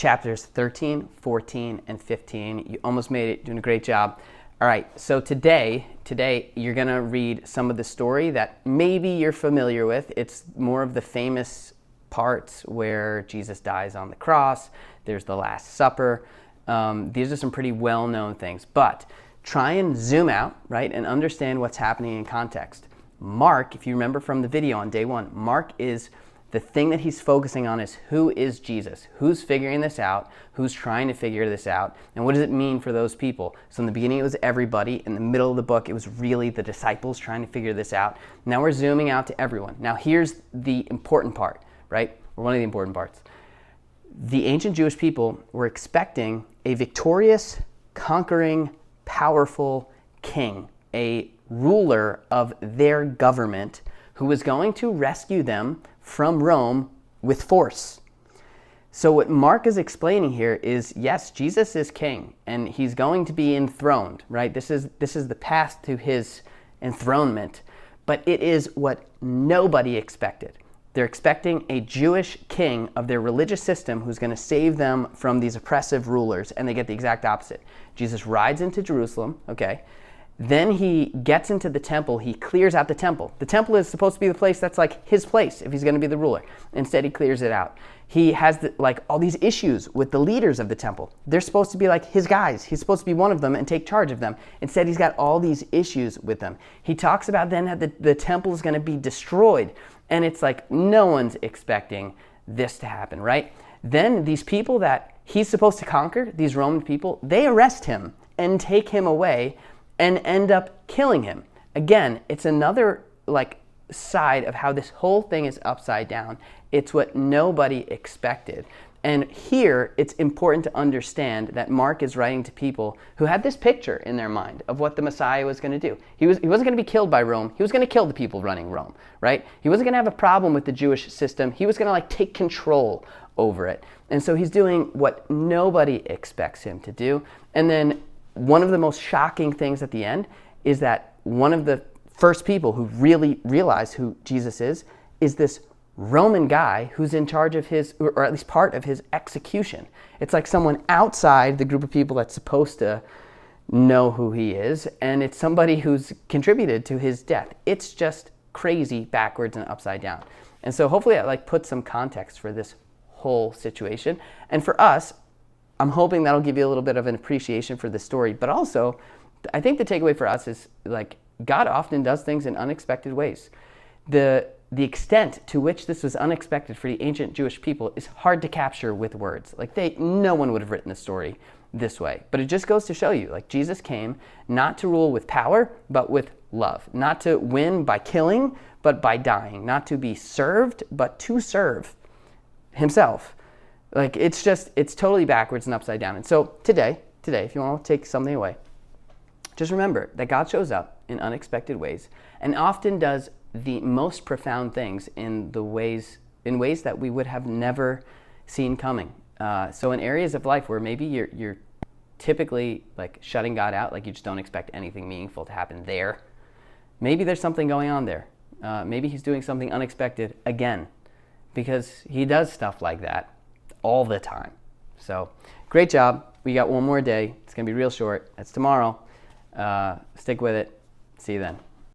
chapters 13, 14, and 15. You almost made it, doing a great job. All right, so today you're going to read some of the story that maybe you're familiar with. It's more of the famous parts where Jesus dies on the cross. There's the Last Supper. These are some pretty well-known things, but try and zoom out, right, and understand what's happening in context. Mark, if you remember from the video on day one, Mark is the thing that he's focusing on is who is Jesus? Who's figuring this out? Who's trying to figure this out? And what does it mean for those people? So in the beginning, it was everybody. In the middle of the book, it was really the disciples trying to figure this out. Now we're zooming out to everyone. Now here's the important part, right? Or one of the important parts. The ancient Jewish people were expecting a victorious, conquering, powerful king, a ruler of their government who was going to rescue them from Rome with force. So what Mark is explaining here is, yes, Jesus is king and he's going to be enthroned, right? This is the path to his enthronement, but it is what nobody expected. They're expecting a Jewish king of their religious system who's going to save them from these oppressive rulers, and they get the exact opposite. Jesus rides into Jerusalem, okay? Then he gets into the temple, he clears out the temple. The temple is supposed to be the place that's like his place if he's going to be the ruler. Instead, he clears it out. He has all these issues with the leaders of the temple. They're supposed to be like his guys. He's supposed to be one of them and take charge of them. Instead, he's got all these issues with them. He talks about then how the temple is going to be destroyed. And it's like no one's expecting this to happen, right? Then these people that he's supposed to conquer, these Roman people, they arrest him and take him away and end up killing him. Again, it's another side of how this whole thing is upside down. It's what nobody expected. And here, it's important to understand that Mark is writing to people who had this picture in their mind of what the Messiah was going to do. He wasn't going to be killed by Rome. He was going to kill the people running Rome, right? He wasn't going to have a problem with the Jewish system. He was going to take control over it. And so he's doing what nobody expects him to do. And then one of the most shocking things at the end is that one of the first people who really realize who Jesus is this Roman guy who's in charge of his, or at least part of his execution. It's like someone outside the group of people that's supposed to know who he is, and it's somebody who's contributed to his death. It's just crazy, backwards and upside down. And so hopefully that puts some context for this whole situation. And for us, I'm hoping that'll give you a little bit of an appreciation for the story, but also I think the takeaway for us is God often does things in unexpected ways. The extent to which this was unexpected for the ancient Jewish people is hard to capture with words. No one would have written the story this way. But it just goes to show you, Jesus came not to rule with power, but with love. Not to win by killing, but by dying. Not to be served, but to serve himself. It's totally backwards and upside down. And so today, if you want to take something away, just remember that God shows up in unexpected ways and often does the most profound things in ways that we would have never seen coming. So in areas of life where maybe you're typically shutting God out, you just don't expect anything meaningful to happen there, maybe there's something going on there. Maybe he's doing something unexpected again, because he does stuff like that all the time. So great job. We got one more day. It's going to be real short. That's tomorrow. Stick with it. See you then.